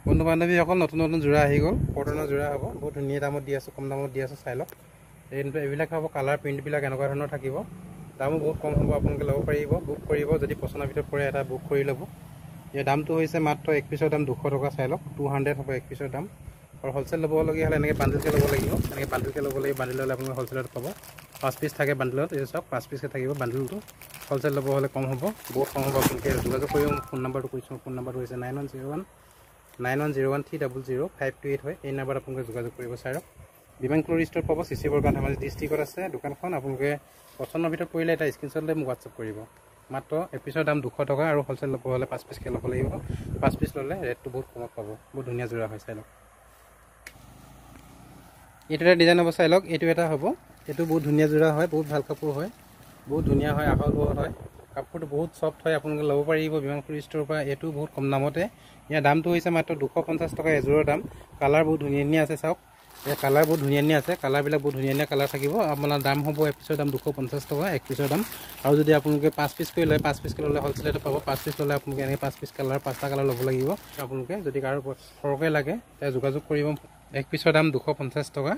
বন্ধু বান্ধৱীসকল নতুন নতুন যোৰা আহি গ'ল কটনৰ যোৰা হ'ব বহুত ধুনীয়া দামত দি আছোঁ কম দামত দি আছোঁ চাই লওক এইবিলাক হ'ব কালাৰ প্ৰিণ্টবিলাক এনেকুৱা ধৰণৰ থাকিব দামো বহুত কম হ'ব আপোনালোকে ল'ব পাৰিব বুক কৰিব যদি পচন্দৰ ভিতৰত পৰে এটা বুক কৰি ল'ব ইয়াৰ দামটো হৈছে মাত্ৰ এক পিছৰ দাম 200 টকা চাই লওক 200 হ'ব এক পিছৰ দাম আৰু হ'লচেল ল'বলগীয়া হ'লে এনেকৈ বান্ডিলকৈ ল'ব লাগিব এনেকৈ বান্ডিলকৈ ল'ব লাগিব বান্ডিল ল'লে আপোনালোকে হ'লচেলত পাব 5 পিচ থাকে বান্ডিলত এই চাওক 5 পিচকৈ থাকিব বান্ডিলটো হ'লচেল ল'ব হ'লে কম হ'ব বহুত কম হ'ব আপোনালোকে যোগাযোগ কৰিব ফোন নাম্বাৰটো কৈছোঁ ফোন নাম্বাৰটো হৈছে 9101 হয় এই নাম্বাৰত আপোনালোকে যোগাযোগ কৰিব চাই লওক বিমান ক্লথ ষ্ট'ৰ পাব চিচি বৰগাঁও ধেমাজি ডিষ্ট্ৰিক্টত আছে দোকানখন আপোনালোকে পচন্দৰ ভিতৰত পৰিলে এটা স্ক্ৰীনশ্বট লৈ মোক হোৱাটছআপ কৰিব মাত্ৰ এপিছৰ দাম 200 টকা আৰু হ'লচেল ল'ব হ'লে 5 পিচকৈ ল'ব লাগিব 5 পিচ ল'লে ৰেটটো বহুত কমত পাব বহুত ধুনীয়া যোৰা হয় চাই লওক এইটো এটা ডিজাইন হ'ব চাই লওক এইটো এটা হ'ব এইটো বহুত ধুনীয়া যোৰা হয় বহুত ভাল কাপোৰ হয় বহুত ধুনীয়া হয় আহল বহল হয় কাপোৰটো বহুত সফ্ট হয় আপোনালোকে ল'ব পাৰিব বিমান ক্লথ ষ্ট'ৰৰ পৰা এইটো বহুত কম দামতে ইয়াৰ দামটো হৈছে মাত্ৰ 250 টকা এযোৰৰ দাম কালাৰ বহুত ধুনীয়া ধুনীয়া আছে চাওক এই কালাৰ বহুত ধুনীয়া ধুনীয়া আছে কালাৰবিলাক বহুত ধুনীয়া ধুনীয়া কালাৰ থাকিব আপোনাৰ দাম হ'ব এক পিছৰ দাম 250 টকা এক পিছৰ দাম আৰু যদি আপোনালোকে 5 পিচ কৰি লয় 5 পিচকৈ ল'লে হ'লচেলতে পাব 5 পিচ ল'লে আপোনালোকে এনেকৈ 5 পিচ কালাৰ 5টা কালাৰ ল'ব লাগিব আপোনালোকে যদি কাৰো সৰহকৈ লাগে তেতিয়া যোগাযোগ কৰিব এক পিছৰ দাম 250 টকা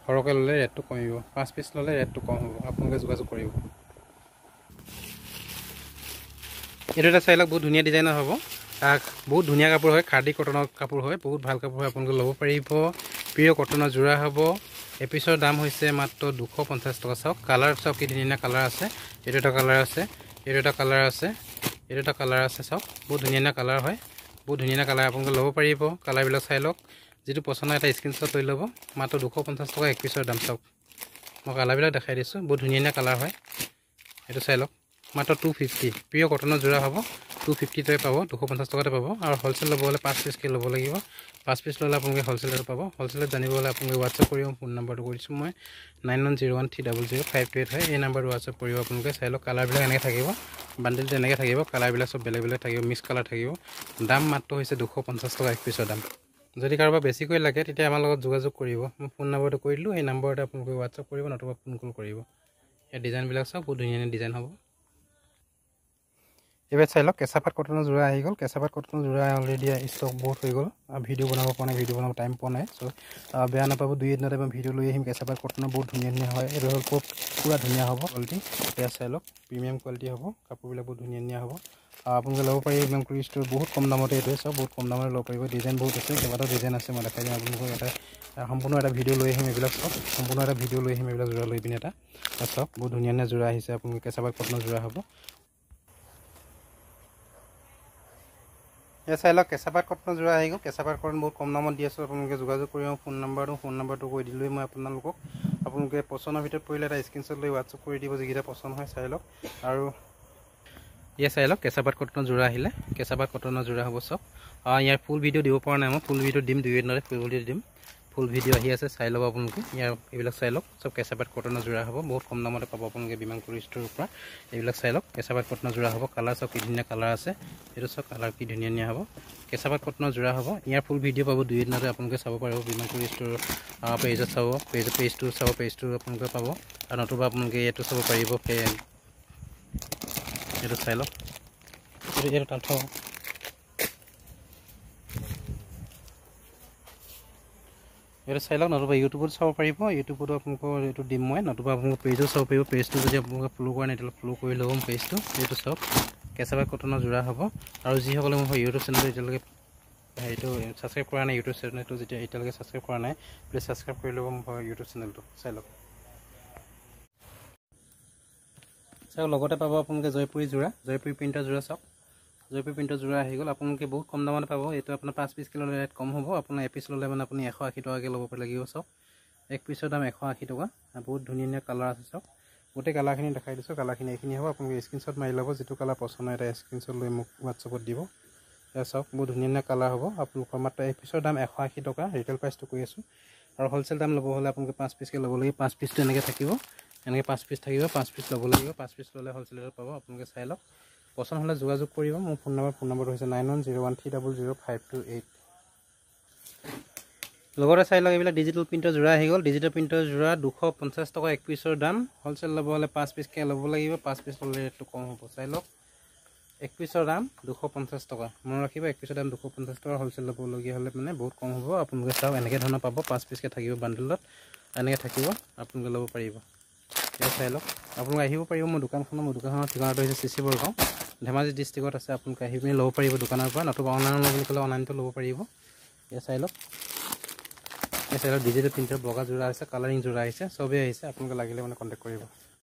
সৰহকৈ ল'লে ৰেটটো কমিব 5 পিচ ল'লে ৰেটটো কম হ'ব আপোনালোকে যোগাযোগ কৰিব এইটো এটা চাই লওক বহুত ধুনীয়া ডিজাইনৰ হ'ব বহুত ধুনীয়া কাপোৰ হয় খাদী কটনৰ কাপোৰ হয় বহুত ভাল কাপোৰ হয় আপোনালোকে ল'ব পাৰিব প্ৰিয় কটনৰ যোৰা হ'ব এপিছৰ দাম হৈছে মাত্ৰ 250 টকা চাওক কালাৰ চাওক কি ধুনীয়া কালাৰ আছে এইটো এটা কালাৰ আছে এইটো এটা কালাৰ আছে এইটো এটা কালাৰ আছে চাওক বহুত ধুনীয়া কালাৰ হয় বহুত ধুনীয়া কালাৰ আপোনালোকে ল'ব পাৰিব কালাৰবিলাক চাই লওক যিটো পচন্দ এটা স্ক্ৰীনশ্বট লৈ ল'ব মাত্ৰ 250 টকা এক পিছৰ দাম চাওক মই কালাৰবিলাক দেখাই দিছোঁ বহুত ধুনীয়া কালাৰ হয় এইটো চাই লওক মাত্ৰ 250 প্ৰিয় কটনৰ যোৰা হ'ব 250 টকা পাব 250 টকাতে পাব আৰু হ'লচেল ল'ব হ'লে 5 পিচকৈ ল'ব লাগিব 5 পিচ ল'লে আপোনালোকে হ'লচেলত পাব হ'লচেলত জানিব হ'লে আপোনালোকে হোৱাটছআপ কৰিব ফোন নাম্বাৰটো কৰিছোঁ মই 9101300528 হয় এই নাম্বাৰটো হোৱাটছআপ কৰিব আপোনালোকে চাই লওক কালাৰবিলাক এনেকৈ থাকিব বান্ডিলটো এনেকৈ থাকিব কালাৰবিলাক চব বেলেগ বেলেগ থাকিব মিক্স কালাৰ থাকিব দাম মাত্ৰ হৈছে 250 টকা এক পিছৰ দাম যদি কাৰোবাৰ বেছিকৈ লাগে তেতিয়া আমাৰ লগত যোগাযোগ কৰিব মই ফোন নাম্বাৰটো কৰি দিলোঁ এই নাম্বাৰতে আপোনালোকে হোৱাটছআপ কৰিব নতুবা ফোন কল কৰিব এই ডিজাইনবিলাক চাওক বহুত ধুনীয়া ধুনীয়া ডিজাইন হ'ব এবাৰ চাই লওক কেঁচাপাত কটনৰ যোৰা আহি গ'ল কেঁচাপাত কটনৰ যোৰা অলৰেডি ষ্টক বহুত হৈ গ'ল ভিডিঅ' বনাব পৰা নাই ভিডিঅ' বনাব টাইম পোৱা নাই চ' বেয়া নাপাব দুই এদিনতে মই ভিডিঅ' লৈ আহিম কেঁচাপাত কটনৰ বহুত ধুনীয়া ধুনীয়া হয় এইটো হ'ল পূৰা ধুনীয়া হ'ব কোৱালিটি এয়া চাই লওক প্ৰিমিয়াম কোৱালিটি হ'ব কাপোৰবিলাক বহুত ধুনীয়া ধুনীয়া হ'ব আপোনালোকে ল'ব পাৰিব বিমান ক্লথ ষ্ট'ৰ বহুত কম দামতে এইটোৱে চাওক বহুত কম দামতে ল'ব পাৰিব ডিজাইন বহুত আছে কেইবাটাও ডিজাইন আছে মই দেখাই দিম আপোনালোকক এটা সম্পূৰ্ণ এটা ভিডিঅ' লৈ আহিম এইবিলাক চাওক সম্পূৰ্ণ এটা ভিডিঅ' লৈ আহিম এইবিলাক যোৰা লৈ পিনে এটা চাওক বহুত ধুনীয়া ধুনীয়া যোৰা আহিছে আপোনালোকে কেঁচাপাত কটনৰ যোৰা হ'ব এই চাই লওক কেঁচাপাত কটনৰ যোৰা আহি গ'ল কেঁচাপাত কটন বহুত কম দামত দি আছোঁ আপোনালোকে যোগাযোগ কৰিব ফোন নাম্বাৰটো কৈ দিলোঁৱেই মই আপোনালোকে পচন্দৰ ভিতৰত পৰিলে এটা স্ক্ৰীনশ্বট লৈ হোৱাটছআপ কৰি দিব যিকেইটা পচন্দ হয় চাই লওক আৰু ইয়াৰ চাই লওক কেঁচাপাত কটনৰ যোৰা আহিলে কেঁচাপাত কটনৰ যোৰা হ'ব চব ইয়াৰ ফুল ভিডিঅ' দিব পৰা নাই মই ফুল ভিডিঅ' দিম দুই এদিনতে ফুল ভিডিঅ' দিম ফুল ভিডিঅ' আহি আছে চাই ল'ব আপোনালোকে ইয়াৰ এইবিলাক চাই লওক চব কেঁচাপাত কটনৰ যোৰা হ'ব বহুত কম দামতে পাব আপোনালোকে বিমান ক্লথ ষ্ট'ৰৰ পৰা এইবিলাক চাই লওক কেঁচাপাত কটনৰ যোৰা হ'ব কালাৰ চব কি ধুনীয়া কালাৰ আছে এইটো চব কালাৰ কি ধুনীয়া ধুনীয়া হ'ব কেঁচাপাত কটনৰ যোৰা হ'ব ইয়াৰ ফুল ভিডিঅ' পাব দুই এদিনতে আপোনালোকে চাব পাৰিব বিমান ক্লথ ষ্ট'ৰৰ পেজত চাব পেজটো আপোনালোকে পাব আৰু নতুবা আপোনালোকে এইটো চাব পাৰিব এইটো চাই লওক এইটো তাত থ'ব এইটো চাই লওক নতুবা ইউটিউবত চাব পাৰিব ইউটিউবতো আপোনালোকৰ এইটো দিম মই নতুবা আপোনালোকৰ পেজো চাব পাৰিব পেজটো যদি আপোনালোকে ফ'ল' কৰা নাই তেতিয়াহ'লে ফ'ল' কৰি ল'ব পেজটো এইটো চাওক কেঁচাপাত কটনৰ যোৰা হ'ব আৰু যিসকলে মোৰ ইউটিউব চেনেলটো এতিয়ালৈকে সেইটো ছাবস্ক্ৰাইব কৰা নাই ইউটিউব চেনেলটো যেতিয়া এতিয়ালৈকে ছাবস্ক্ৰাইব কৰা নাই প্লিজ ছাবস্ক্ৰাইব কৰি ল'ব মোৰ ইউটিউব চেনেলটো চাই লওক চাওক লগতে পাব আপোনালোকে জয়পুৰী প্ৰিণ্টৰ যোৰা চাওক জয়পুৰী প্ৰিণ্টৰ যোৰা আহি গ'ল আপোনালোকে বহুত কম দামতে পাব এইটো আপোনাৰ 5 পিচ ল'লে ৰেট কম হ'ব আপোনাৰ এপিচ ল'লে মানে আপুনি 180 টকাকৈ ল'ব লাগিব চাওক এক পিচৰ দাম 180 টকা বহুত ধুনীয়া ধুনীয়া কালাৰ আছে চাওক গোটেই কালাৰখিনি দেখাই দিছোঁ কালাৰখিনি এইখিনি হ'ব আপোনালোকে স্ক্ৰীনশ্বট মাৰি ল'ব যিটো কালাৰ পচন্দ হয় এটা স্ক্ৰীনশ্বট লৈ মোক হোৱাটছআপত দিব এয়া চাওক বহুত ধুনীয়া ধুনীয়া কালাৰ হ'ব আপোনালোকৰ মাত্ৰ এক পিচৰ দাম 180 টকা ৰিটেইল প্ৰাইচটো কৈ আছোঁ আৰু হ'লচেল দাম ল'ব হ'লে আপোনালোকে 5 পিচকৈ ল'ব লাগিব 5 পিচটো এনেকৈ থাকিব এনেকৈ 5 পিচ থাকিব 5 পিচ ল'ব লাগিব 5 পিচ ল'লে হ'লচেলত পাব আপোনালোকে চাই লওক পচন্দ হ'লে যোগাযোগ কৰিব মোৰ ফোন নম্বৰটো হৈছে 9101300528 লগতে চাই লওক এইবিলাক ডিজিটেল প্ৰিণ্টৰ যোৰা আহি গ'ল ডিজিটেল প্ৰিণ্টৰ যোৰা 250 টকা এক পিচৰ দাম হ'লচেল ল'ব হ'লে 5 পিচকৈ ল'ব লাগিব 5 পিচ ল'লে ৰেটটো কম হ'ব চাই লওক এক পিছৰ দাম 250 টকা মনত ৰাখিব এক পিছৰ দাম 250 টকা হোলসেল ল'বলগীয়া হ'লে মানে বহুত কম হ'ব আপোনালোকে চাওক এনেকৈ ধৰণৰ পাব 5 পিছকৈ থাকিব বান্ডলত এনেকৈ থাকিব আপোনালোকে ল'ব পাৰিব এই চাই লওক আপোনালোকে আহিব পাৰিব মোৰ দোকানখনৰ ঠিকনাটো হৈছে চিচি বৰগাঁও ধেমাজি ডিষ্ট্ৰিক্টত আছে আপোনালোকে আহি পিনি ল'ব পাৰিব দোকানৰ পৰা নতুবা অনলাইন ল'ব বুলি ক'লে অনলাইনটো ল'ব পাৰিব এই চাই লওক ডিজিটেল প্ৰিণ্টাৰ বগা যোৰা আছে কালাৰিং যোৰা আহিছে চবেই আহিছে আপোনালোকে লাগিলে মানে কণ্টেক্ট কৰিব